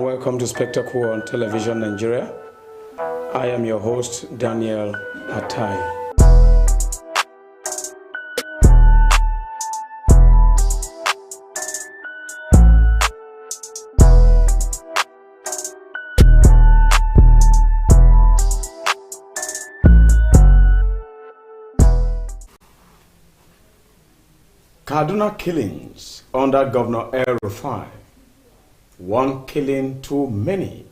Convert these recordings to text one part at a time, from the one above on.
Welcome to Spectacle on Television Nigeria. I am your host, Daniel Atai. Kaduna killings under Governor El-Rufai. One killing too many,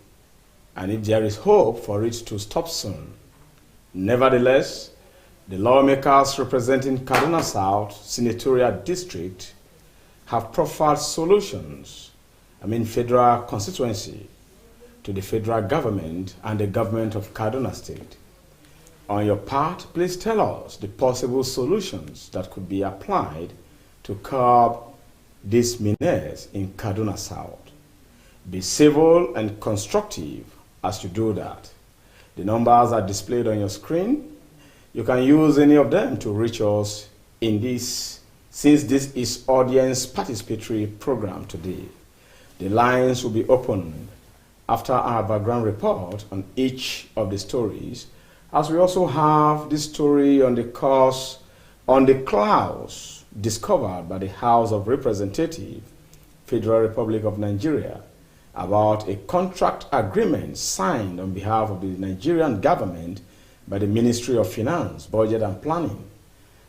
and if there is hope for it to stop soon. Nevertheless, the lawmakers representing Kaduna South Senatorial District have proffered solutions, federal constituency, to the federal government and the government of Kaduna State. On your part, please tell us the possible solutions that could be applied to curb this menace in Kaduna South. Be civil and constructive as you do that. The numbers are displayed on your screen. You can use any of them to reach us in this, since this is audience participatory program today. The lines will be opened after our background report on each of the stories, as we also have this story on the clouds discovered by the House of Representatives, Federal Republic of Nigeria, about a contract agreement signed on behalf of the Nigerian government by the Ministry of Finance, Budget and Planning,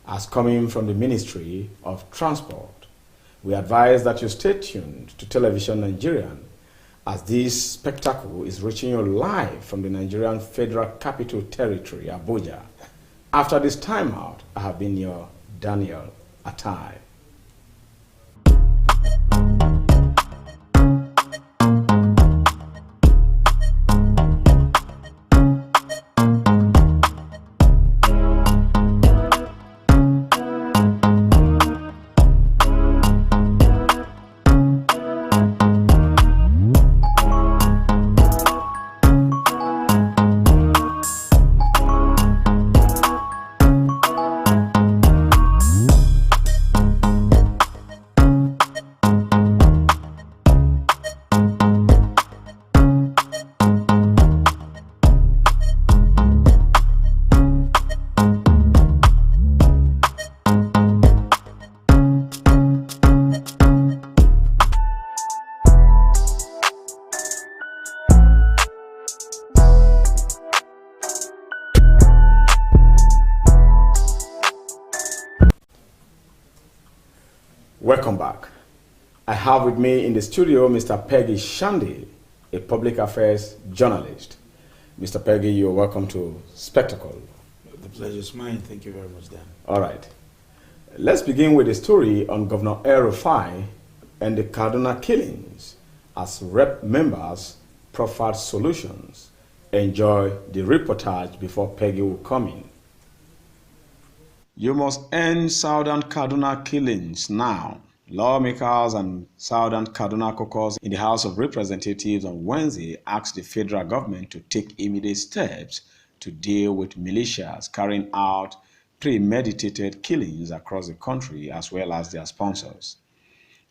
as coming from the Ministry of Transport. We advise that you stay tuned to Television Nigerian, as this spectacle is reaching you live from the Nigerian Federal Capital Territory, Abuja. After this timeout, I have been your Daniel Atai. Welcome back. I have with me in the studio Mr. Peggy Shandy, a public affairs journalist. Mr. Peggy, you're welcome to Spectacle. The pleasure is mine. Thank you very much, Dan. All right. Let's begin with the story on Governor El-Rufai and the Kaduna killings, as rep members proffered solutions. Enjoy the reportage before Peggy will come in. You must end Southern Kaduna killings now. Lawmakers and Southern Kaduna caucus in the House of Representatives on Wednesday asked the federal government to take immediate steps to deal with militias carrying out premeditated killings across the country, as well as their sponsors.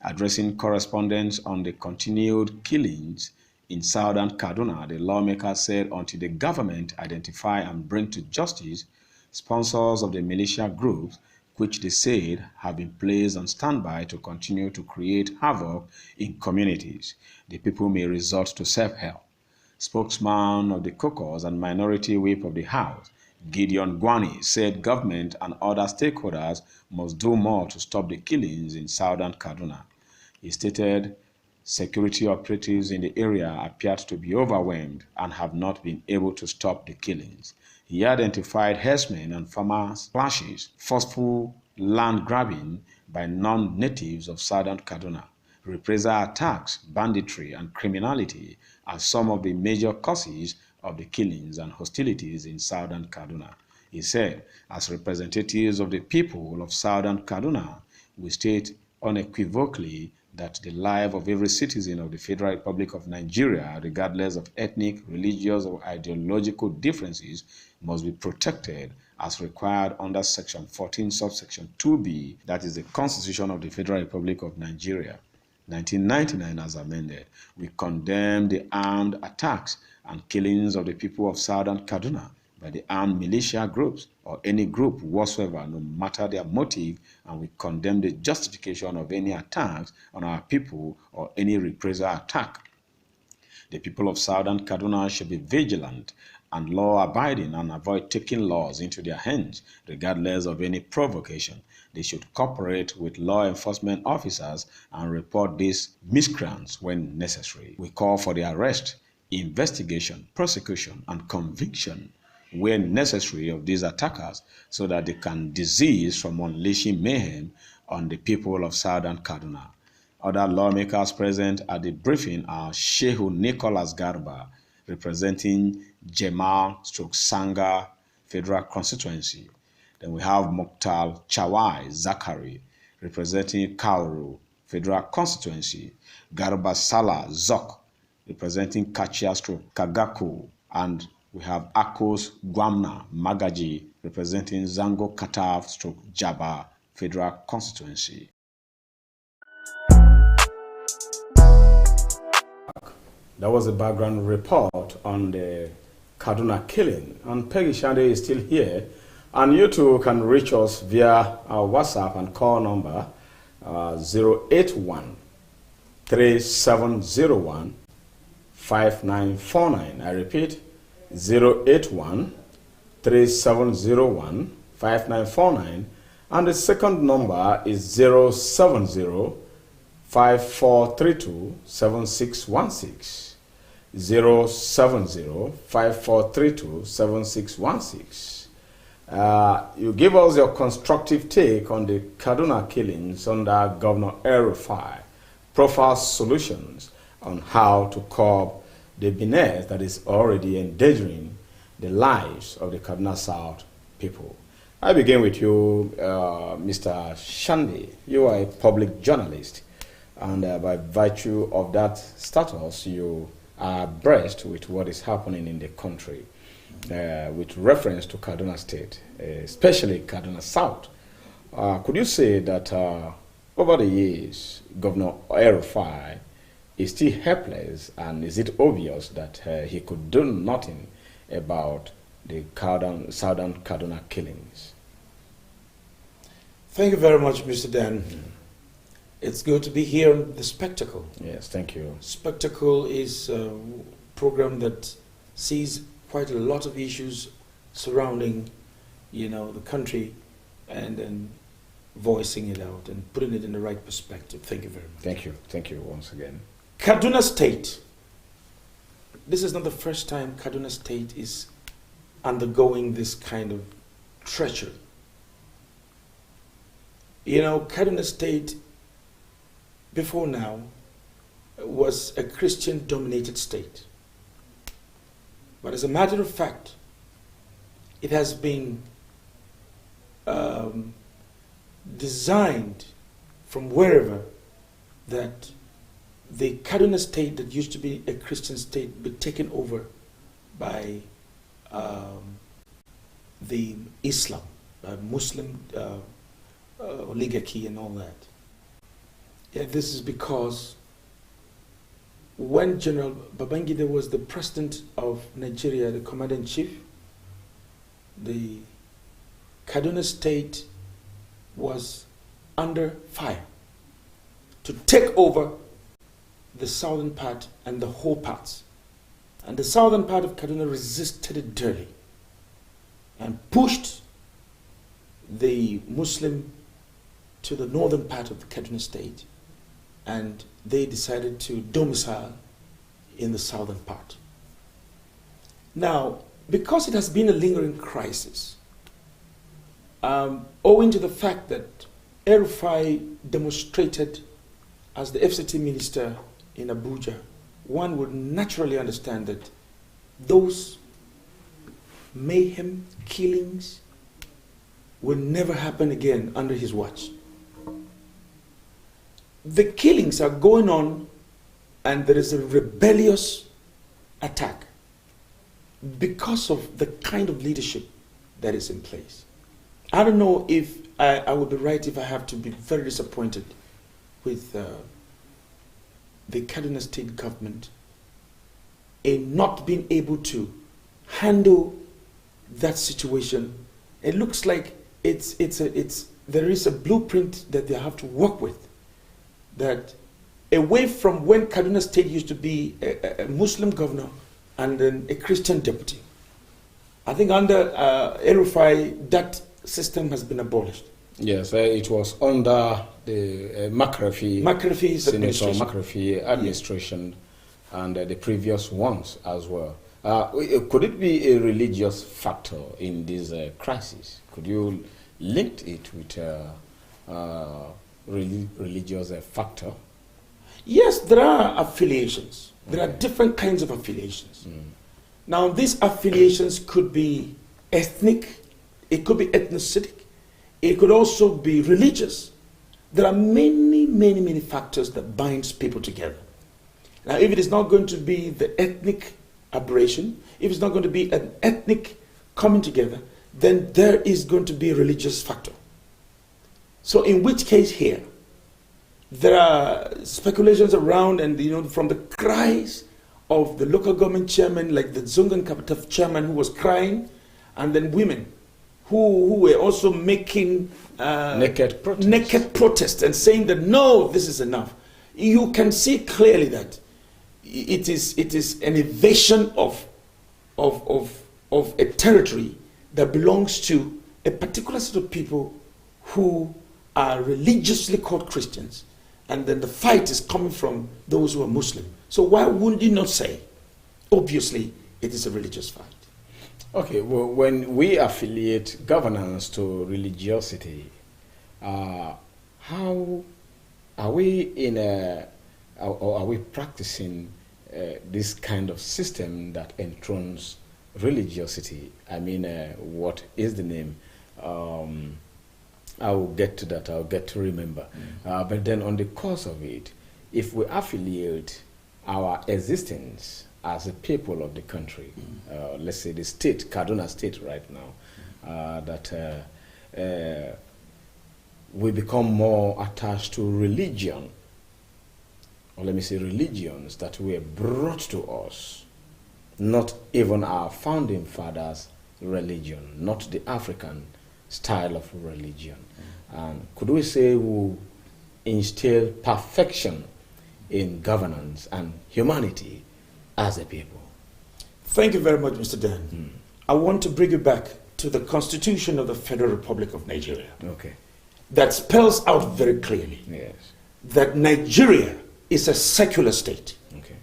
Addressing correspondents on the continued killings in Southern Kaduna, the lawmakers said until the government identify and bring to justice sponsors of the militia groups, which they said have been placed on standby to continue to create havoc in communities, the people may resort to self-help. Spokesman of the caucus and minority whip of the House, Gideon Gwani, said government and other stakeholders must do more to stop the killings in Southern Kaduna. He stated security operatives in the area appeared to be overwhelmed and have not been able to stop the killings. He identified herdsmen and farmers' clashes, forceful land grabbing by non-natives of Southern Kaduna, reprisal attacks, banditry, and criminality as some of the major causes of the killings and hostilities in Southern Kaduna. He said, as representatives of the people of Southern Kaduna, we state unequivocally that the life of every citizen of the Federal Republic of Nigeria, regardless of ethnic, religious, or ideological differences, must be protected as required under Section 14, subsection 2b, that is the Constitution of the Federal Republic of Nigeria. 1999 as amended. We condemn the armed attacks and killings of the people of Southern Kaduna by the armed militia groups or any group whatsoever, no matter their motive, and we condemn the justification of any attacks on our people or any reprisal attack. The people of Southern Kaduna should be vigilant and law-abiding and avoid taking laws into their hands, regardless of any provocation. They should cooperate with law enforcement officers and report these miscreants when necessary. We call for the arrest, investigation, prosecution, and conviction where necessary of these attackers so that they can desist from unleashing mayhem on the people of Southern Kaduna. Other lawmakers present at the briefing are Shehu Nicholas Garba, representing Jemal-Sanga Federal Constituency. Then we have Mukhtar Chawai Zakari, representing Kauru Federal Constituency. Garba Salah Zok, representing Kachia-Kagaku. And we have Akos Gwamna Magaji, representing Zango Katav-Jaba Federal Constituency. That was a background report on the Kaduna killing. And Peggy Shande is still here. And you too can reach us via our WhatsApp and call number 081 3701 5949. I repeat, 081 3701 5949. And the second number is 070 5432 7616. 070-5432-7616. You give us your constructive take on the Kaduna killings under Governor El-Rufai. Profile solutions on how to curb the menace that is already endangering the lives of the Kaduna South people. I begin with you, Mr. Shande. You are a public journalist, and by virtue of that status, you are abreast with what is happening in the country with reference to Kaduna State, especially Kaduna South. Could you say that over the years, Governor El-Rufai is still helpless, and is it obvious that he could do nothing about the Southern Kaduna killings? Thank you very much, Mr. Dan. It's good to be here on The Spectacle. Yes, thank you. Spectacle is a program that sees quite a lot of issues surrounding, the country, and then voicing it out and putting it in the right perspective. Thank you very much. Thank you. Thank you once again. Kaduna State. This is not the first time Kaduna State is undergoing this kind of treachery. Kaduna State before now was a Christian-dominated state. But as a matter of fact, it has been designed from wherever that the Kaduna State that used to be a Christian state be taken over by the Islam, Muslim oligarchy and all that. Yeah, this is because when General Babangida was the president of Nigeria, the commander-in-chief, the Kaduna State was under fire to take over the southern part and the whole parts. And the southern part of Kaduna resisted it dearly and pushed the Muslim to the northern part of the Kaduna State, and they decided to domicile in the southern part. Now, because it has been a lingering crisis, owing to the fact that El-Rufai demonstrated as the FCT minister in Abuja, one would naturally understand that those mayhem killings will never happen again under his watch. The killings are going on, and there is a rebellious attack because of the kind of leadership that is in place. I don't know if I would be right if I have to be very disappointed with the Kaduna State government in not being able to handle that situation. It looks like there is a blueprint that they have to work with. That away from when Kaduna State used to be a Muslim governor and then a Christian deputy, I think under El-Rufai, that system has been abolished. Yes, it was under the McAfee's Senator McAfee administration, and the previous ones as well. Could it be a religious factor in this crisis? Could you link it with religious factor? Yes, there are affiliations. There are different kinds of affiliations. Now, these affiliations could be ethnic, it could be ethnicity, it could also be religious. There are many factors that binds people together. Now, if it is not going to be the ethnic aberration, if it's not going to be an ethnic coming together, then there is going to be a religious factor. So in which case here, there are speculations around, and from the cries of the local government chairman, like the Zungan capital chairman who was crying, and then women who were also making naked protests and saying that no, this is enough. You can see clearly that it is an invasion of a territory that belongs to a particular set of people who are religiously called Christians, and then the fight is coming from those who are Muslim. So why wouldn't you not say, obviously, it is a religious fight? Okay, well, when we affiliate governance to religiosity, how are we are we practicing this kind of system that enthrones religiosity? I mean, what is the name? I will get to that. I'll get to remember. But then on the course of it, if we affiliate our existence as a people of the country, let's say the state, Kaduna State right now, that we become more attached to religion, or let me say religions that were brought to us, not even our founding fathers' religion, not the African style of religion. And could we say we instill perfection in governance and humanity as a people? Thank you very much, Mr. Dan. I want to bring you back to the Constitution of the Federal Republic of Nigeria. Okay. That spells out very clearly that Nigeria is a secular state. Okay.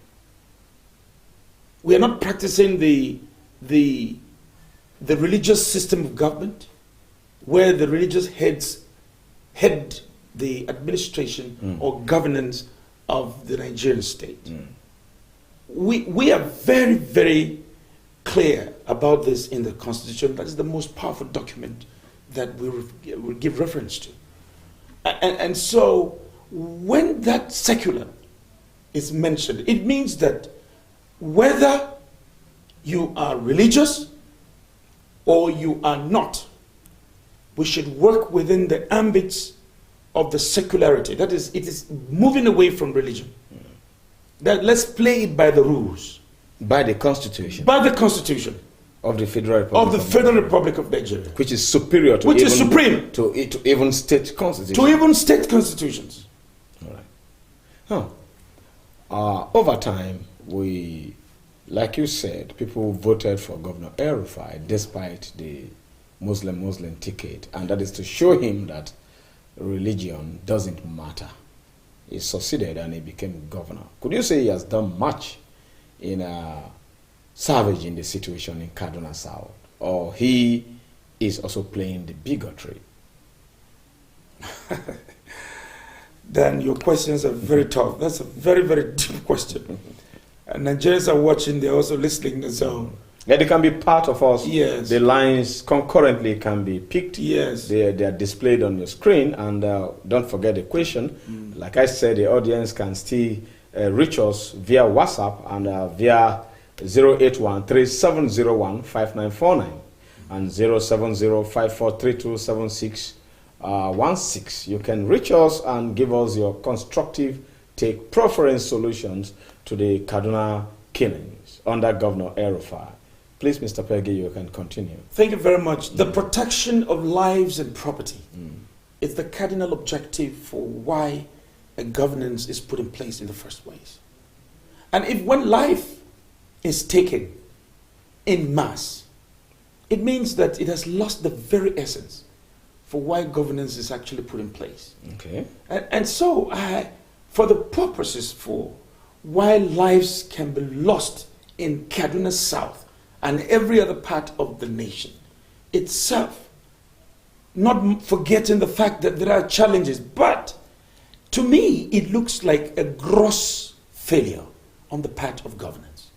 We are not practicing the religious system of government where the religious heads head the administration or governance of the Nigerian state. We are very, very clear about this in the Constitution. That is the most powerful document that we will give reference to. And so when that secular is mentioned, it means that whether you are religious or you are not, we should work within the ambits of the secularity. That is, it is moving away from religion. That let's play it by the rules. By the Constitution. By the Constitution. Of the Federal Republic. Of the Federal Republic of Nigeria. Which is superior to which is supreme. To even state constitutions. To even state constitutions. All right. Over time, we, like you said, people voted for Governor El-Rufai despite the Muslim ticket, and that is to show him that religion doesn't matter. He succeeded and he became governor. Could you say he has done much in salvaging the situation in Kaduna South, or he is also playing the bigotry? Then your questions are very tough. That's a very, very deep question. And Nigerians are watching, they're also listening. So yeah, they can be part of us. Yes. The lines concurrently can be picked. Yes. They are displayed on your screen. And don't forget the question. Like I said, the audience can still reach us via WhatsApp and via 08137015949 and 07054327616. You can reach us and give us your constructive take preference solutions to the Kaduna killings under Governor El-Rufai. Please, Mr. Peggy, you can continue. Thank you very much. The protection of lives and property is the cardinal objective for why a governance is put in place in the first place. And if when life is taken in mass, it means that it has lost the very essence for why governance is actually put in place. Okay. And so, for the purposes for why lives can be lost in Kaduna South and every other part of the nation itself, not forgetting the fact that there are challenges, but to me, it looks like a gross failure on the part of governance.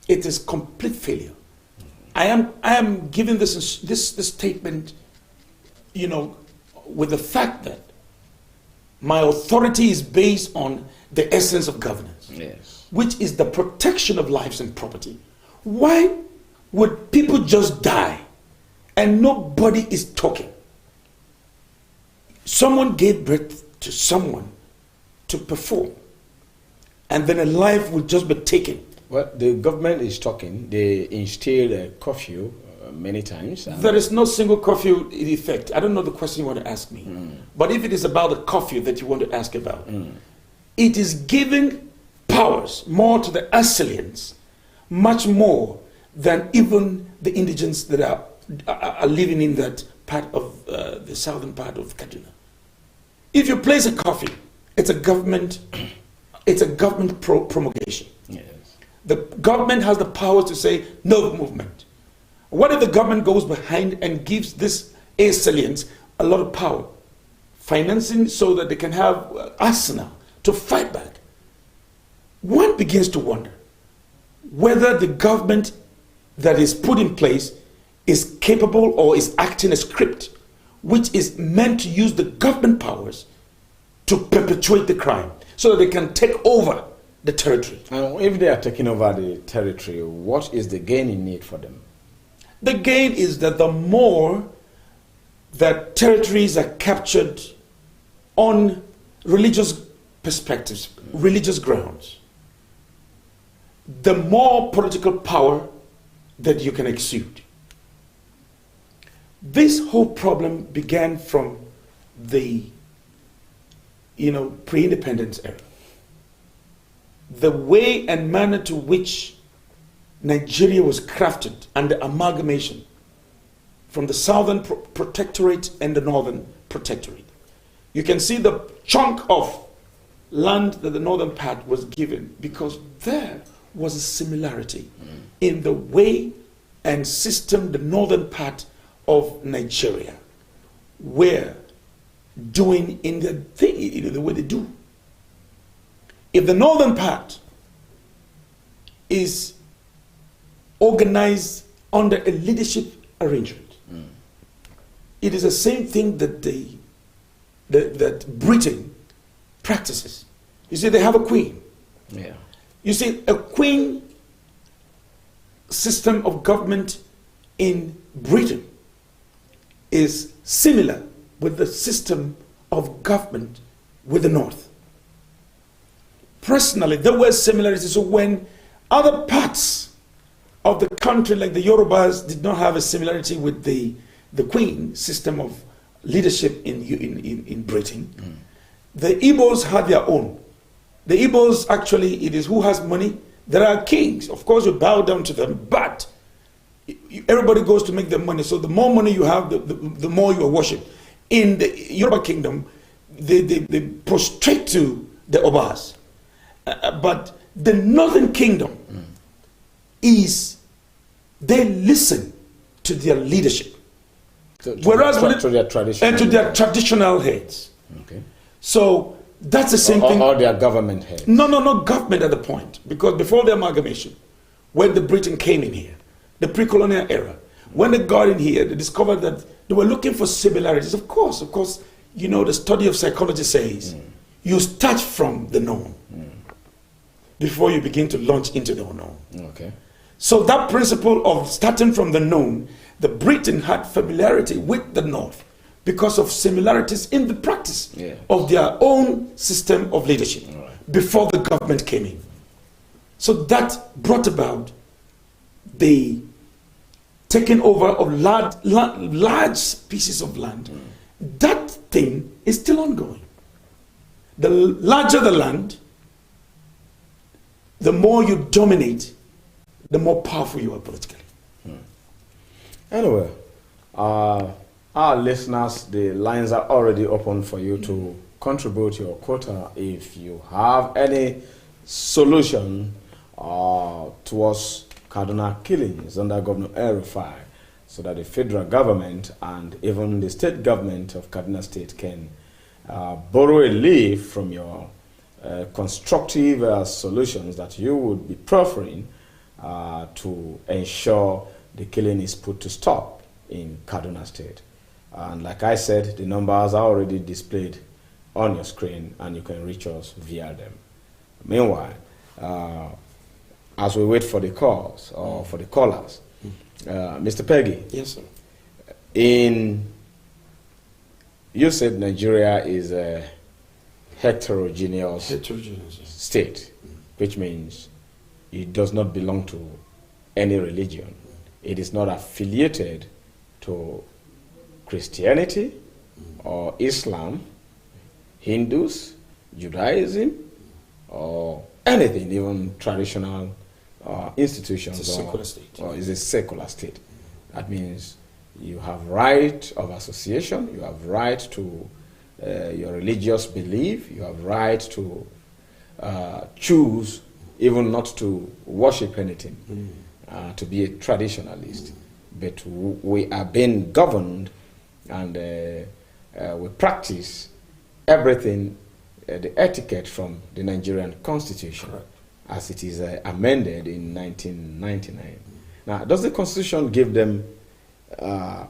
It is complete failure. I am giving this statement, with the fact that my authority is based on the essence of governance, yes, which is the protection of lives and property. Why would people just die and nobody is talking? Someone gave birth to someone to perform, and then a life will just be taken. Well, the government is talking. They instilled a curfew many times. There is no single curfew in effect. I don't know the question you want to ask me. But if it is about the curfew that you want to ask about, it is giving powers more to the assailants, much more than even the indigents that are living in that part of the southern part of Kaduna. If you place a curfew, it's a government promulgation. Yes. The government has the power to say no movement. What if the government goes behind and gives this assailants a lot of power, financing so that they can have arsenal to fight back? One begins to wonder whether the government that is put in place is capable or is acting a script which is meant to use the government powers to perpetuate the crime so that they can take over the territory. And if they are taking over the territory, what is the gain in it for them? The gain is that the more that territories are captured on religious perspectives, religious grounds, the more political power that you can exude. This whole problem began from the pre-independence era. The way and manner to which Nigeria was crafted and the amalgamation from the southern protectorate and the northern protectorate. You can see the chunk of land that the northern part was given because there was a similarity in the way and system the northern part of Nigeria were doing in the thing, the way they do. If the northern part is organized under a leadership arrangement, it is the same thing that that Britain practices. You see, they have a queen. Yeah. You see, a queen system of government in Britain is similar with the system of government with the North. Personally, there were similarities. So when other parts of the country, like the Yorubas, did not have a similarity with the Queen system of leadership in Britain, the Igbos had their own. The Igbos, actually, it is who has money. There are kings. Of course, you bow down to them, but everybody goes to make their money. So the more money you have, the more you are worshipped. In the Yoruba kingdom, they prostrate to the Obas. But the northern kingdom they listen to their leadership. To their traditional and to their traditional heads. Okay. So that's the same thing. Or their government heads. No, not government at the point. Because before the amalgamation, when the Britain came in here, the pre-colonial era, when they got in here, they discovered that they were looking for similarities. Of course, the study of psychology says you start from the known before you begin to launch into the unknown. Okay. So that principle of starting from the known, the Britain had familiarity with the North because of similarities in the practice Yeah. of their own system of leadership before the government came in. So that brought about the taking over of large pieces of land. That thing is still ongoing. The larger the land, the more you dominate, the more powerful you are politically. Anyway, our listeners, the lines are already open for you to contribute your quota if you have any solution towards Kaduna killings under Governor El-Rufai, so that the federal government and even the state government of Kaduna State can borrow a leaf from your constructive solutions that you would be proffering to ensure the killing is put to stop in Kaduna State. And like I said, the numbers are already displayed on your screen and you can reach us via them. Meanwhile, as we wait for the calls or for the callers, Mr. Peggy. Yes, sir. You said Nigeria is a heterogeneous state, which means it does not belong to any religion. It is not affiliated to Christianity or Islam, Hindus, Judaism, or anything, even traditional institutions. It's a secular state. Or is a secular state. That means you have right of association, you have right to your religious belief, you have right to choose even not to worship anything, to be a traditionalist. But we are being governed and we practice everything, the etiquette from the Nigerian Constitution. Correct. As it is amended in 1999. Now, does the Constitution give them the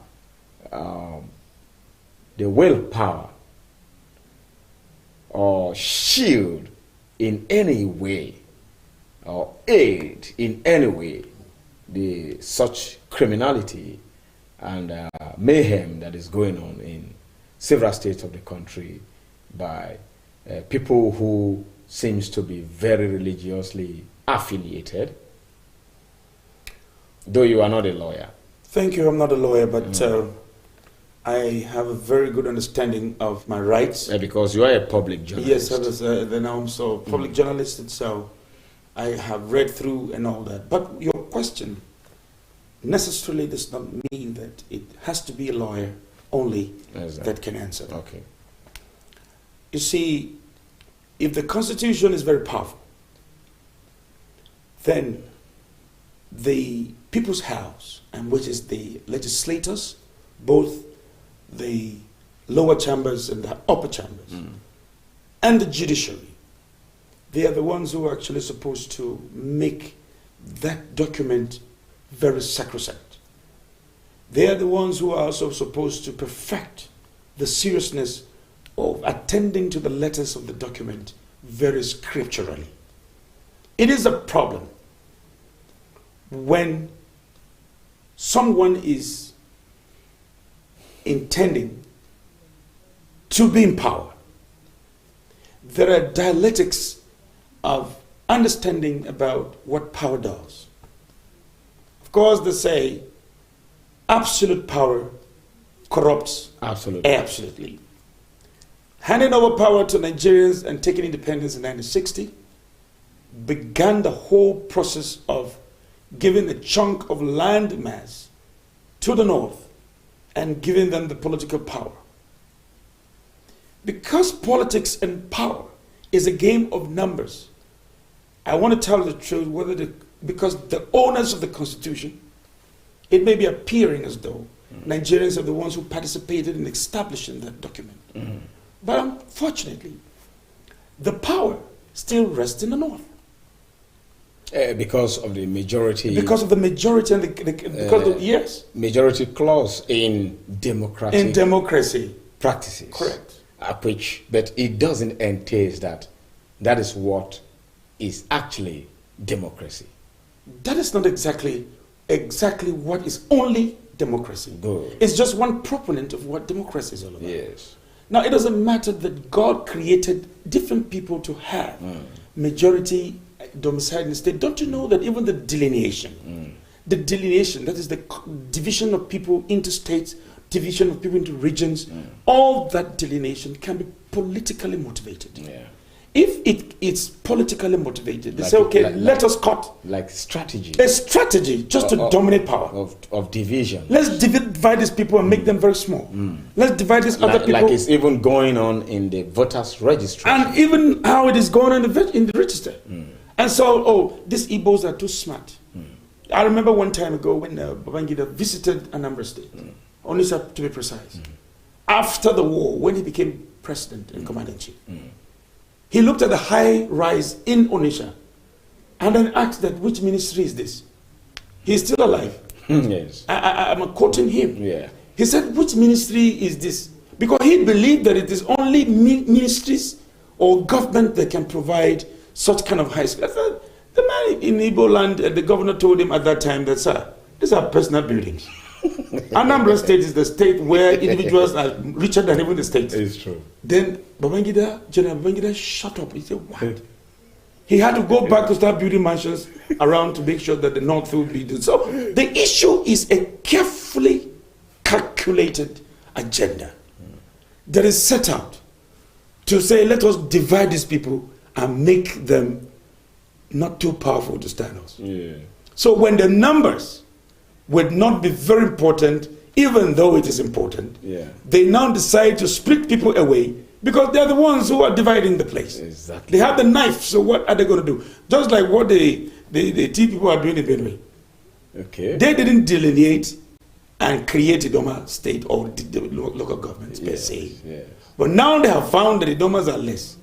willpower or shield in any way or aid in any way the such criminality and mayhem that is going on in several states of the country by people who seems to be very religiously affiliated, though you are not a lawyer? Thank you. I'm not a lawyer, but I have a very good understanding of my rights. Because you are a public journalist. Yes, I was then I'm so public journalist, and so I have read through and all that. But your question necessarily does not mean that it has to be a lawyer only that can answer. Okay. You see, if the Constitution is very powerful, then the People's House, and which is the legislators, both the lower chambers and the upper chambers, and the judiciary, they are the ones who are actually supposed to make that document very sacrosanct. They are the ones who are also supposed to perfect the seriousness of attending to the letters of the document very scripturally. It is a problem when someone is intending to be in power. There are dialectics of understanding about what power does. Of course, they say absolute power corrupts absolutely. Handing over power to Nigerians and taking independence in 1960 began the whole process of giving a chunk of land mass to the north and giving them the political power. Because politics and power is a game of numbers, I want to tell the truth, because the owners of the Constitution, it may be appearing as though Nigerians are the ones who participated in establishing that document. But unfortunately, the power still rests in the north. Because of the majority. Because of the majority and yes. Majority clause in democratic. In democracy. Practices. Correct. But it doesn't entail that is what is actually democracy. That is not exactly what is only democracy. Good. It's just one proponent of what democracy is all about. Yes. Now, it doesn't matter that God created different people to have majority domicile in the state. Don't you know that even the delineation, that is the division of people into states, division of people into regions, all that delineation can be politically motivated. Yeah. If it's politically motivated, they say, okay, let us cut. Like strategy. A strategy just to dominate power. Of division. Let's divide these people and make them very small. Let's divide these other people. Like it's even going on in the voters' registry. And even how it is going on in the register. And so, these Igbos are too smart. I remember one time ago when Babangida visited Anambra State, Onitsha to be precise, after the war, when he became president and commander-in-chief. He looked at the high rise in Onitsha and then asked that, which ministry is this? He's still alive. Yes. I'm quoting him. Yeah. He said, which ministry is this? Because he believed that it is only ministries or government that can provide such kind of high school. The man in Igbo land, the governor told him at that time that, sir, these are personal buildings. Anambra State is the state where individuals are richer than even the state. It's true. Then General Babangida shut up. He said, what? He had to go back to start building mansions around to make sure that the North will be done. So the issue is a carefully calculated agenda that is set out to say, let us divide these people and make them not too powerful to stand us. Yeah. So when the numbers would not be very important, even though it is important, they now decide to split people away because they're the ones who are dividing the place. Exactly. They have the knife, so what are they going to do? Just like what the T people are doing in Benue. Okay. They didn't delineate and create a Idoma state or the local governments per se. Yes. But now they have found that the Idomas are less.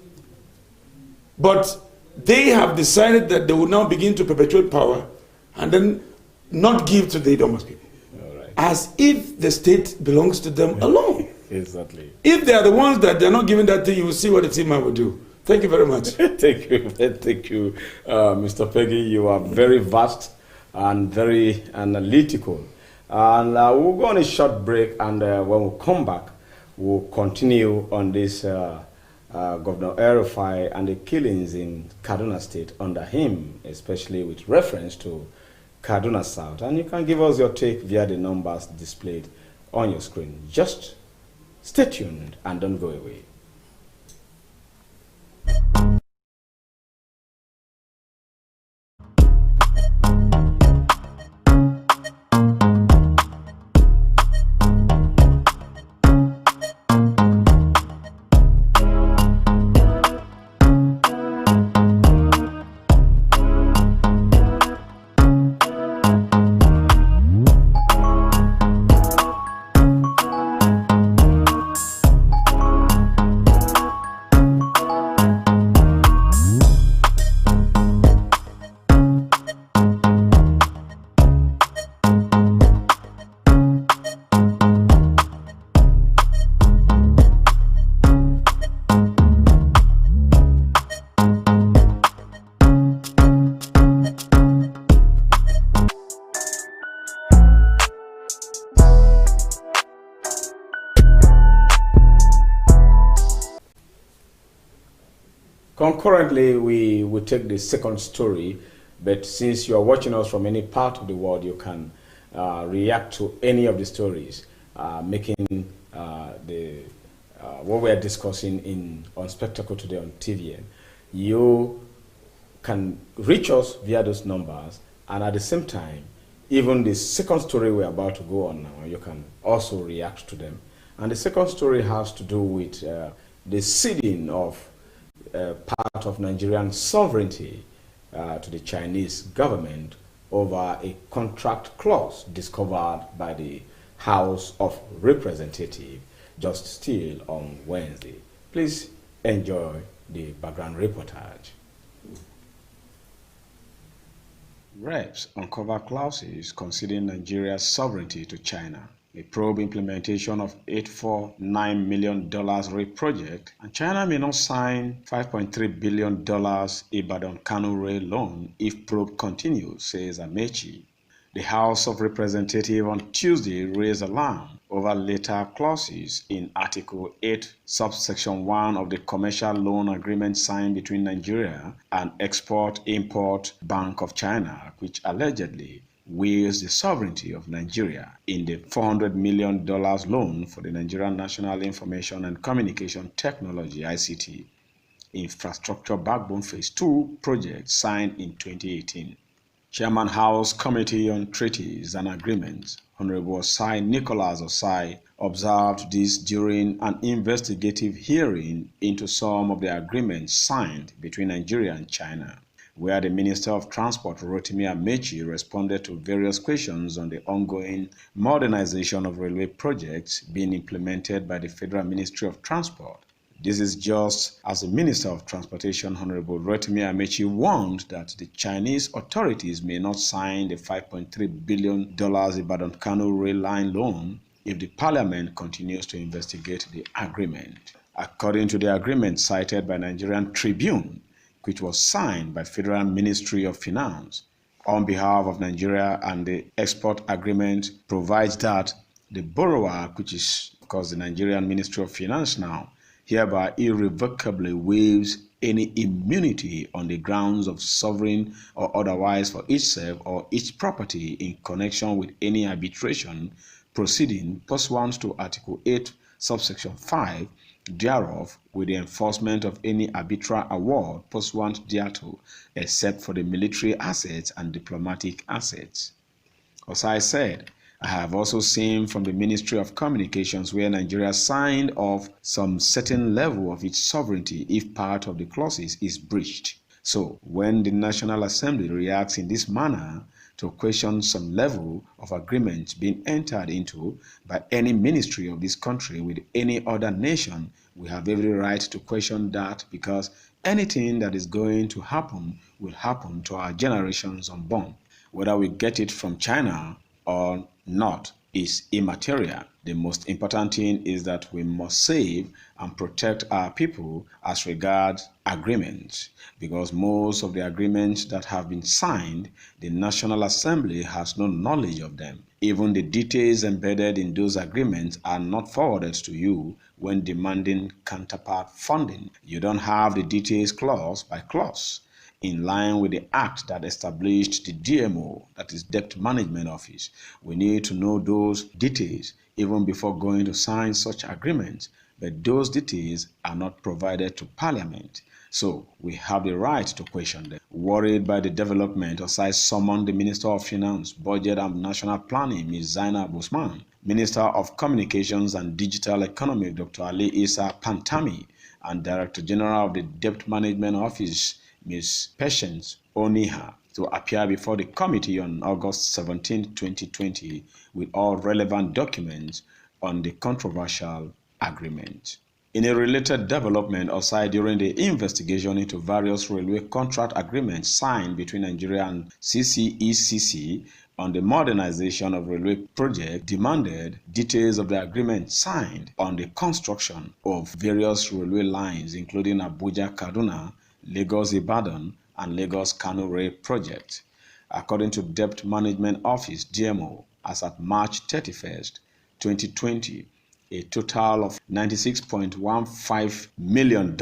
But they have decided that they will now begin to perpetuate power and then not give to the Idomas people. All right. As if the state belongs to them alone. Exactly. If they are the ones that they're not giving that thing, you will see what the team man will do. Thank you very much. Thank you, Mr. Peggy. You are very vast and very analytical. And we'll go on a short break, and when we come back, we'll continue on this Governor El-Rufai and the killings in Kaduna State under him, especially with reference to Kaduna South. And you can give us your take via the numbers displayed on your screen. Just stay tuned and don't go away. Concurrently, we will take the second story, but since you are watching us from any part of the world, you can react to any of the stories, making what we are discussing on Spectacle Today on TVN. You can reach us via those numbers, and at the same time, even the second story we're about to go on now, you can also react to them. And the second story has to do with the ceding of part of Nigerian sovereignty to the Chinese government over a contract clause discovered by the House of Representatives just still on Wednesday. Please enjoy the background reportage. Reps uncover clauses conceding Nigeria's sovereignty to China. A probe implementation of $849 million rail project, and China may not sign $5.3 billion Ibadan-Kano rail loan if probe continues, says Amechi. The House of Representatives on Tuesday raised alarm over later clauses in Article 8, subsection 1 of the commercial loan agreement signed between Nigeria and Export-Import Bank of China, which allegedly waives the sovereignty of Nigeria in the $400 million loan for the Nigerian National Information and Communication Technology (ICT) Infrastructure Backbone Phase 2 project signed in 2018. Chairman House Committee on Treaties and Agreements, Honorable Osai Nicholas Osai, observed this during an investigative hearing into some of the agreements signed between Nigeria and China, where the Minister of Transport, Rotimi Amechi, responded to various questions on the ongoing modernization of railway projects being implemented by the Federal Ministry of Transport. This is just as the Minister of Transportation, Honorable Rotimi Amechi, warned that the Chinese authorities may not sign the $5.3 billion Ibadan-Kano rail line loan if the parliament continues to investigate the agreement. According to the agreement cited by Nigerian Tribune, which was signed by Federal Ministry of Finance on behalf of Nigeria, and the export agreement provides that the borrower, which is of course the Nigerian Ministry of Finance now, hereby irrevocably waives any immunity on the grounds of sovereign or otherwise for itself or its property in connection with any arbitration proceeding pursuant to Article 8, subsection 5 thereof, with the enforcement of any arbitral award pursuant thereto, except for the military assets and diplomatic assets. Osai said, I have also seen from the Ministry of Communications where Nigeria signed off some certain level of its sovereignty if part of the clauses is breached. So, when the National Assembly reacts in this manner to question some level of agreement being entered into by any ministry of this country with any other nation, we have every right to question that, because anything that is going to happen will happen to our generations unborn. Whether we get it from China or not is immaterial. The most important thing is that we must save and protect our people as regards agreements, because most of the agreements that have been signed, the National Assembly has no knowledge of them. Even the details embedded in those agreements are not forwarded to you when demanding counterpart funding. You don't have the details clause by clause, in line with the act that established the DMO, that is Debt Management Office. We need to know those details even before going to sign such agreements, but those details are not provided to Parliament. So we have the right to question them. Worried by the development, Osai summoned the Minister of Finance, Budget and National Planning, Ms. Zainab Usman, Minister of Communications and Digital Economy, Dr. Ali Isa Pantami, and Director General of the Debt Management Office, Ms. Patience Oniha, to appear before the committee on August 17, 2020, with all relevant documents on the controversial agreement. In a related development, Osai, during the investigation into various railway contract agreements signed between Nigeria and CCECC on the modernization of railway project, demanded details of the agreement signed on the construction of various railway lines, including Abuja Kaduna, Lagos Ibadan, and Lagos Kano Rail project. According to Debt Management Office (DMO), as at March 31st, 2020, a total of $96.15 million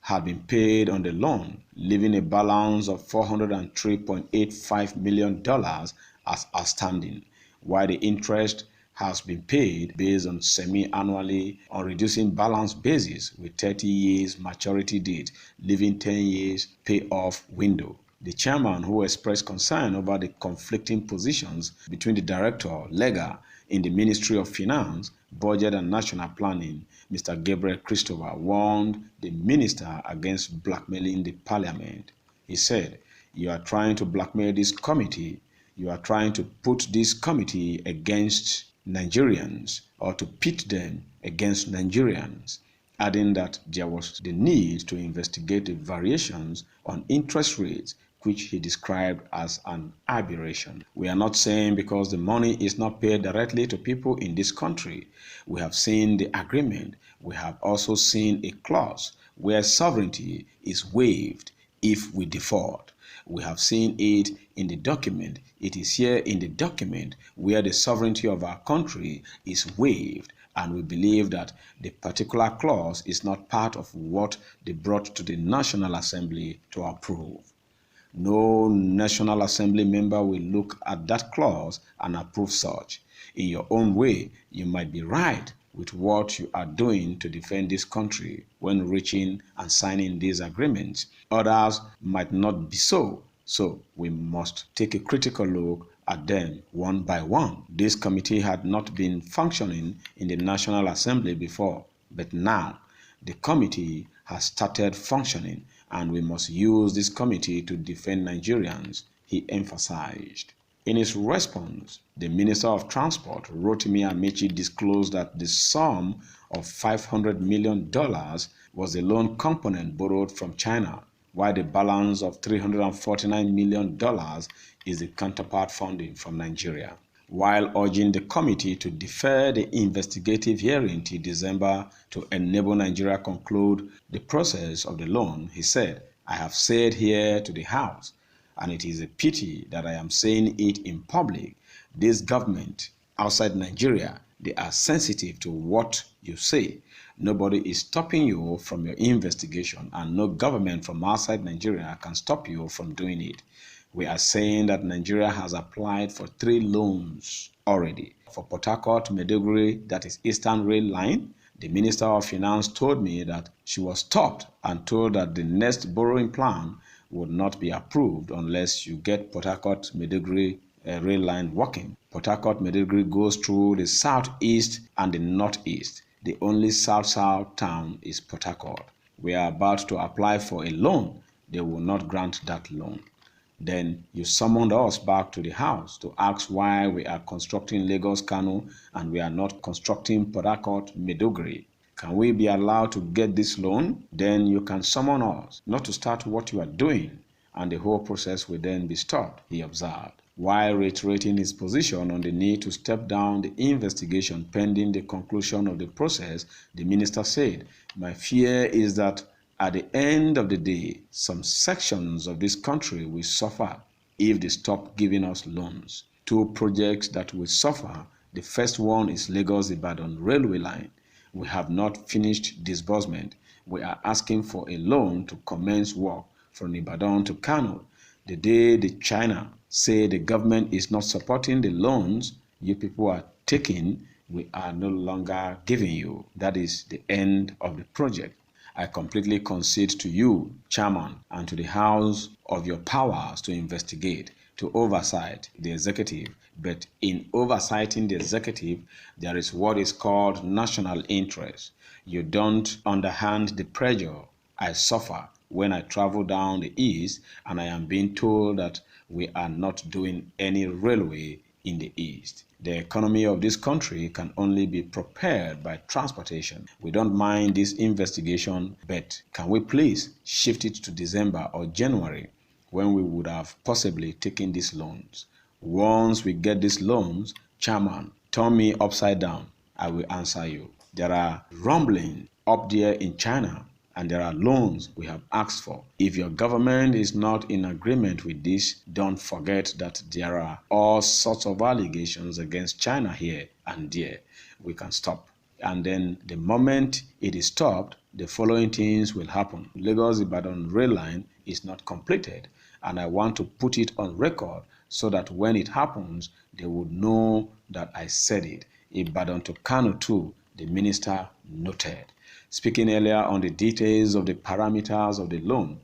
had been paid on the loan, leaving a balance of $403.85 million as outstanding, while the interest has been paid based on semi-annually on reducing balance basis with 30 years maturity date, leaving 10 years payoff window. The chairman, who expressed concern over the conflicting positions between the director, Lega, in the Ministry of Finance, Budget and National Planning, Mr. Gabriel Christopher, warned the minister against blackmailing the parliament. He said, "You are trying to blackmail this committee. You are trying to put this committee against Nigerians, or to pit them against Nigerians," adding that there was the need to investigate the variations on interest rates, which he described as an aberration. We are not saying because the money is not paid directly to people in this country. We have seen the agreement. We have also seen a clause where sovereignty is waived if we default. We have seen it in the document. It is here in the document where the sovereignty of our country is waived, and we believe that the particular clause is not part of what they brought to the National Assembly to approve. No National Assembly member will look at that clause and approve such. In your own way, you might be right with what you are doing to defend this country when reaching and signing these agreements. Others might not be so. So we must take a critical look at them one by one. This committee had not been functioning in the National Assembly before, but now the committee has started functioning, and we must use this committee to defend Nigerians, he emphasized. In his response, the Minister of Transport, Rotimi Amechi, disclosed that the sum of $500 million was the loan component borrowed from China, while the balance of $349 million is the counterpart funding from Nigeria. While urging the committee to defer the investigative hearing till December to enable Nigeria to conclude the process of the loan, he said, "I have said here to the House, and it is a pity that I am saying it in public, this government outside Nigeria, they are sensitive to what you say. Nobody is stopping you from your investigation, and no government from outside Nigeria can stop you from doing it. We are saying that Nigeria has applied for 3 loans already. For Port Harcourt-Maiduguri, that is Eastern Rail Line, the Minister of Finance told me that she was stopped and told that the next borrowing plan would not be approved unless you get Port Harcourt-Maiduguri rail line working. Port Harcourt-Maiduguri goes through the southeast and the northeast. The only south-south town is Port Harcourt. We are about to apply for a loan. They will not grant that loan. Then you summoned us back to the House to ask why we are constructing Lagos-Kano and we are not constructing Port Harcourt-Maiduguri. Can we be allowed to get this loan? Then you can summon us not to start what you are doing, and the whole process will then be stopped," he observed. While reiterating his position on the need to step down the investigation pending the conclusion of the process, the minister said, "My fear is that at the end of the day, some sections of this country will suffer if they stop giving us loans. 2 projects that will suffer. The first one is Lagos-Ibadan railway line. We have not finished disbursement. We are asking for a loan to commence work from Ibadan to Kano. The day the China say the government is not supporting the loans you people are taking, we are no longer giving you. That is the end of the project. I completely concede to you, Chairman, and to the House of your powers to investigate, to oversight the executive. But in oversighting the executive, there is what is called national interest. You don't underhand the pressure I suffer when I travel down the east and I am being told that we are not doing any railway in the east. The economy of this country can only be propelled by transportation. We don't mind this investigation, but can we please shift it to December or January when we would have possibly taken these loans? Once we get these loans, Chairman, turn me upside down. I will answer you. There are rumblings up there in China, and there are loans we have asked for. If your government is not in agreement with this, don't forget that there are all sorts of allegations against China here and there. We can stop. And then the moment it is stopped, the following things will happen. Lagos-Ibadan rail line is not completed, and I want to put it on record so that when it happens, they would know that I said it. Ibadan to Kano too, the minister noted. Speaking earlier on the details of the parameters of the loan,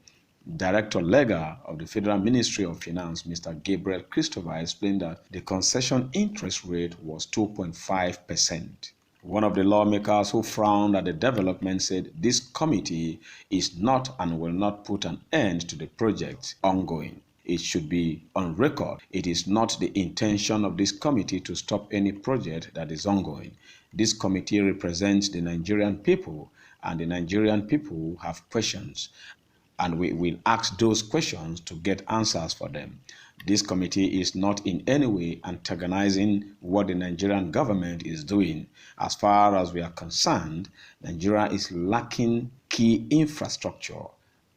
Director Legal of the Federal Ministry of Finance, Mr. Gabriel Christopher, explained that the concession interest rate was 2.5%. One of the lawmakers who frowned at the development said this committee is not and will not put an end to the project ongoing. It should be on record. It is not the intention of this committee to stop any project that is ongoing. This committee represents the Nigerian people, and the Nigerian people have questions, and we will ask those questions to get answers for them. This committee is not in any way antagonizing what the Nigerian government is doing. As far as we are concerned, Nigeria is lacking key infrastructure,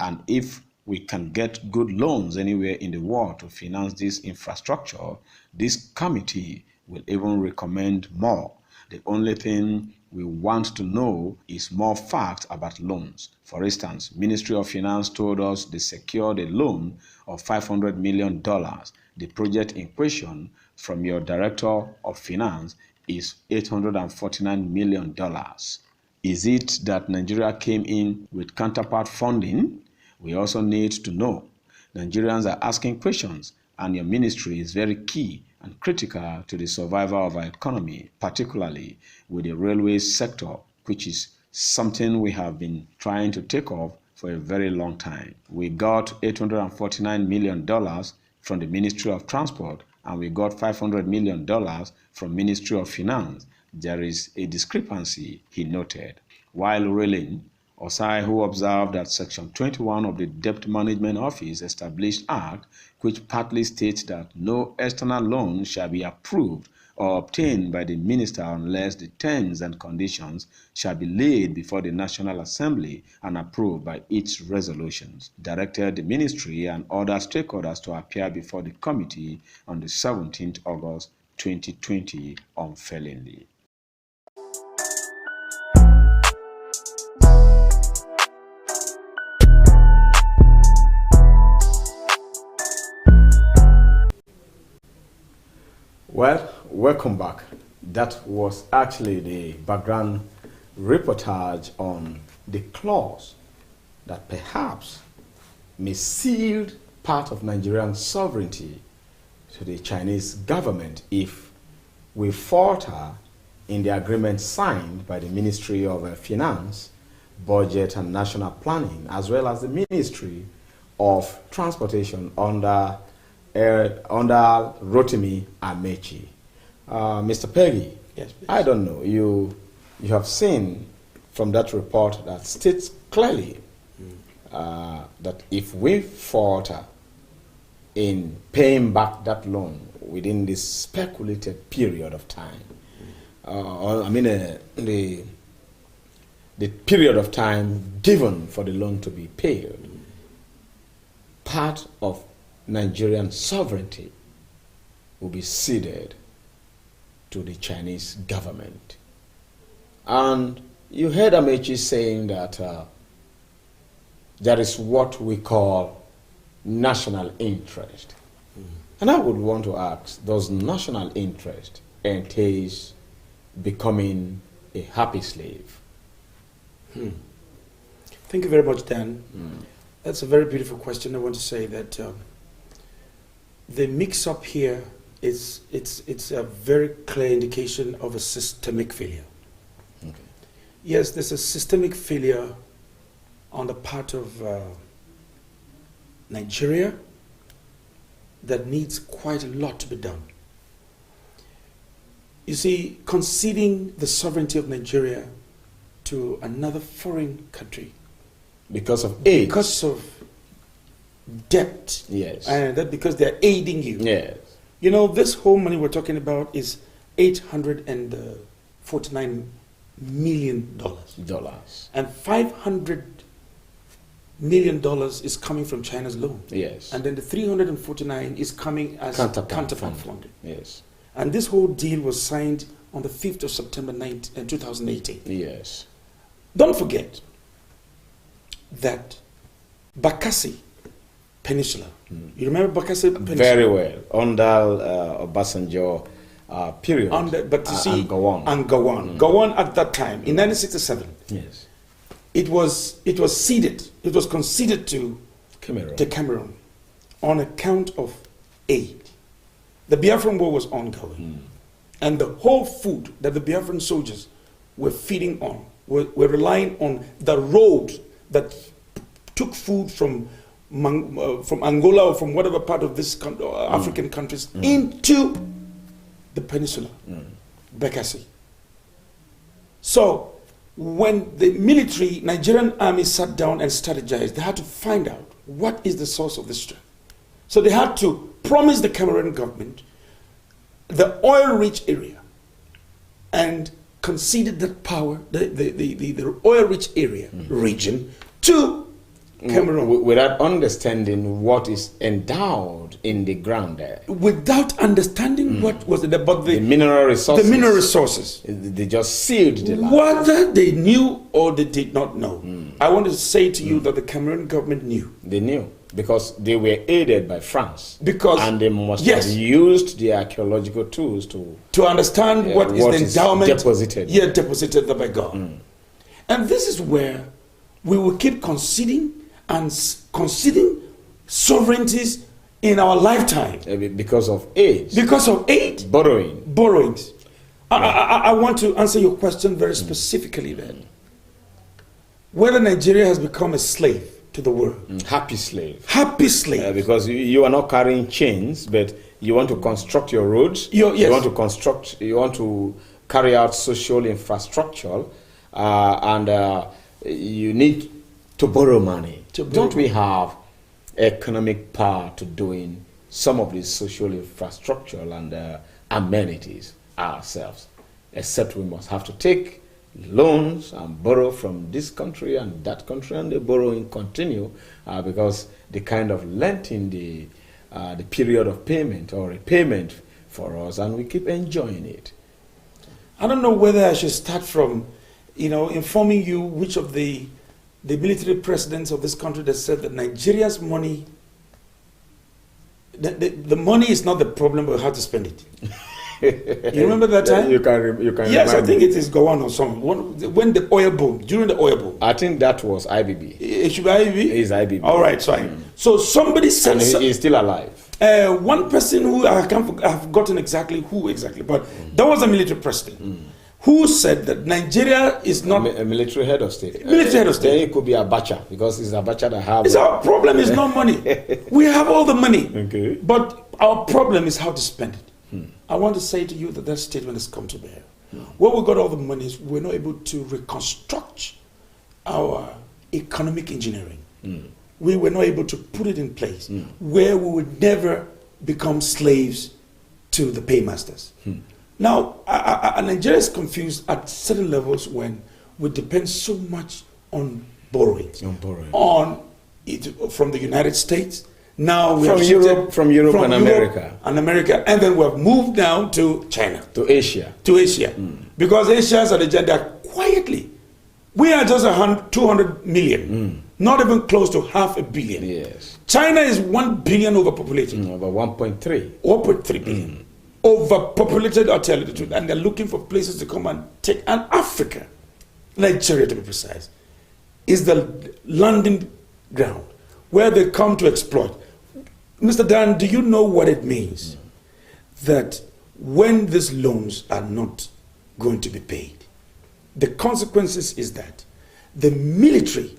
and if we can get good loans anywhere in the world to finance this infrastructure, this committee will even recommend more. The only thing we want to know is more facts about loans. For instance, Ministry of Finance told us they secured a loan of $500 million. The project in question from your Director of Finance is $849 million. Is it that Nigeria came in with counterpart funding? We also need to know. Nigerians are asking questions, and your ministry is very key and critical to the survival of our economy, particularly with the railway sector, which is something we have been trying to take off for a very long time. We got $849 million from the Ministry of Transport, and we got $500 million from Ministry of Finance. There is a discrepancy, he noted. While railing, Osai, who observed that Section 21 of the Debt Management Office Established Act, which partly states that no external loan shall be approved or obtained by the minister unless the terms and conditions shall be laid before the National Assembly and approved by its resolutions, directed the ministry and other stakeholders to appear before the committee on the 17th August 2020 unfailingly. Well, welcome back. That was actually the background reportage on the clause that perhaps may seal part of Nigerian sovereignty to the Chinese government if we falter in the agreement signed by the Ministry of Finance, Budget and National Planning, as well as the Ministry of Transportation under Rotimi Amechi. Mr. Peggy, yes, please. I don't know, you have seen from that report that states clearly that if we falter in paying back that loan within this speculated period of time, the period of time given for the loan to be paid, part of Nigerian sovereignty will be ceded to the Chinese government. And you heard Amechi saying that there is what we call national interest. And I would want to ask, does national interest entail becoming a happy slave? Thank you very much, Dan. That's a very beautiful question. I want to say that the mix-up here it's a very clear indication of a systemic failure. Okay. Yes, there's a systemic failure on the part of Nigeria that needs quite a lot to be done. You see, conceding the sovereignty of Nigeria to another foreign country because of aid, because of debt, yes, and that because they're aiding you. yes, You know, this whole money we're talking about is $849 million. And $500 million is coming from China's loan. yes, And then the 349 is coming as counterpart funding. yes, And this whole deal was signed on the 5th of September 2018. yes, Don't forget that Bakassi Peninsula. You remember Bakassi Peninsula? very well. Under Obasanjo period. But you see, and Gowon. Gowon at that time, in 1967, Yes. it was ceded, it was conceded to Cameroon on account of aid. The Biafran War was ongoing. And the whole food that the Biafran soldiers were feeding on, were relying on the road that took food from Angola or from whatever part of this African countries into the peninsula, Bekasi. So when the military, Nigerian army sat down and strategized, they had to find out what is the source of this strength. So they had to promise the Cameroon government the oil-rich area and conceded that power, the oil-rich area, region, to Cameroon. Without understanding what is endowed in the ground there. Without understanding what was there, but The mineral resources. The mineral resources. They just sealed the land. Whether they knew or they did not know. I want to say to you that the Cameroon government knew. They knew. Because they were aided by France. And they must have used the archaeological tools to understand what is the endowment deposited. Deposited there by God. And this is where we will keep conceding sovereignties in our lifetime. Because of aid. Borrowings. I want to answer your question very specifically then. Whether Nigeria has become a slave to the world. Happy slave. Because you are not carrying chains, but you want to construct your roads. You want to carry out social infrastructure, and you need to borrow money. Don't we have economic power to doing some of these social infrastructure and amenities ourselves? Except we must have to take loans and borrow from this country and that country, and the borrowing continue because the kind of lengthen the period of payment or repayment for us, and we keep enjoying it. I don't know whether I should start from, informing you which of the military presidents of this country that said that Nigeria's money, the money is not the problem, but how to spend it. You remember that time? You can. Yes, I think it is Gowon or something. When the oil boom, during the oil boom. I think that was IBB. It should be IBB? It is IBB. All right, fine. So somebody said... And he is still alive. One person who, I've forgotten exactly who exactly, but that was a military president who said that Nigeria is not... A military head of state. Military head of state. Then it could be Abacha, because it's Abacha that have... Our problem is not money. We have all the money. Okay. But our problem is how to spend it. I want to say to you that statement has come to bear. Where we got all the money is we're not able to reconstruct our economic engineering. We were not able to put it in place where we would never become slaves to the paymasters. Now, Nigeria is confused at certain levels when we depend so much on borrowings. From the United States. Now we from Europe and America. And then we have moved down to China. To Asia. Because Asians are the agenda quietly. We are just 200 million. Not even close to 500 million. Yes. China is 1 billion overpopulated. Over 1.3. 1.3 billion. Overpopulated, I'll tell you the truth. And they're looking for places to come and take. And Africa, Nigeria to be precise, is the landing ground where they come to exploit. Mr. Dan, do you know what it means that when these loans are not going to be paid, the consequences is that the military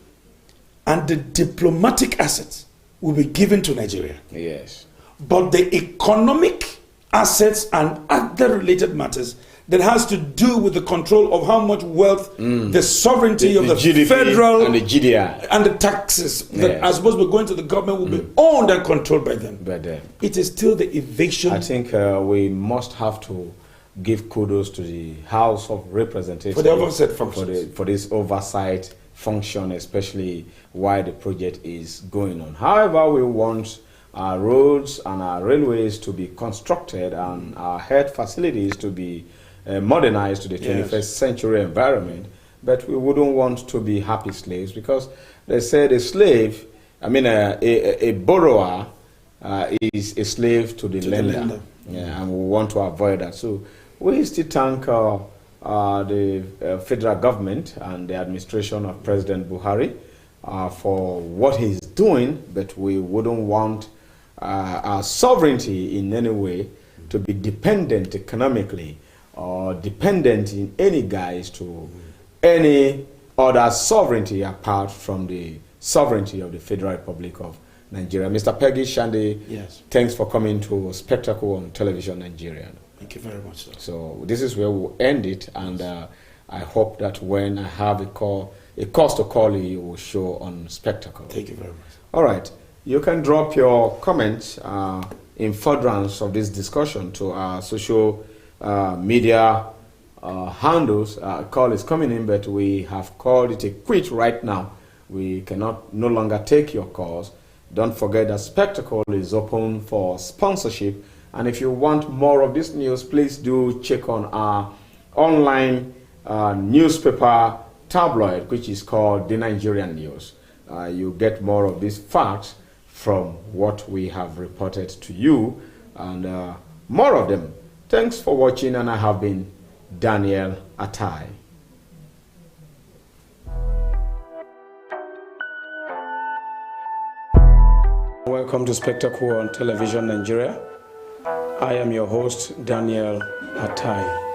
and the diplomatic assets will be given to Nigeria. Yes. But the economic assets and other related matters that has to do with the control of how much wealth, the sovereignty of the GDP federal and the GDI and the taxes that are supposed to be going to the government will be owned and controlled by them. It is still the evasion. I think we must have to give kudos to the House of Representatives for the oversight function, for this oversight function, especially while the project is going on. However, we want our roads and our railways to be constructed and our health facilities to be modernized to the 21st century environment, but we wouldn't want to be happy slaves, because they said a slave, a borrower is a slave to the lender. And we want to avoid that. So we still thank the federal government and the administration of President Buhari for what he's doing, but we wouldn't want our sovereignty in any way to be dependent economically or dependent in any guise to any other sovereignty apart from the sovereignty of the Federal Republic of Nigeria. Mr. Peggy Shande, thanks for coming to Spectacle on Television Nigeria. Thank you very much, sir. So this is where we'll end it, and I hope that when I have a cause to call you will show on Spectacle. Thank you very much. All right. You can drop your comments in furtherance of this discussion to our social media handles. Call is coming in, but we have called it a quit right now We cannot no longer take your calls. Don't forget that Spectacle is open for sponsorship. And if you want more of this news, please do check on our online newspaper tabloid, which is called the Nigerian News. You get more of these facts from what we have reported to you, and more of them. Thanks for watching, and I have been Daniel Atai. Welcome to Spectacle on Television Nigeria. I am your host, Daniel Atai.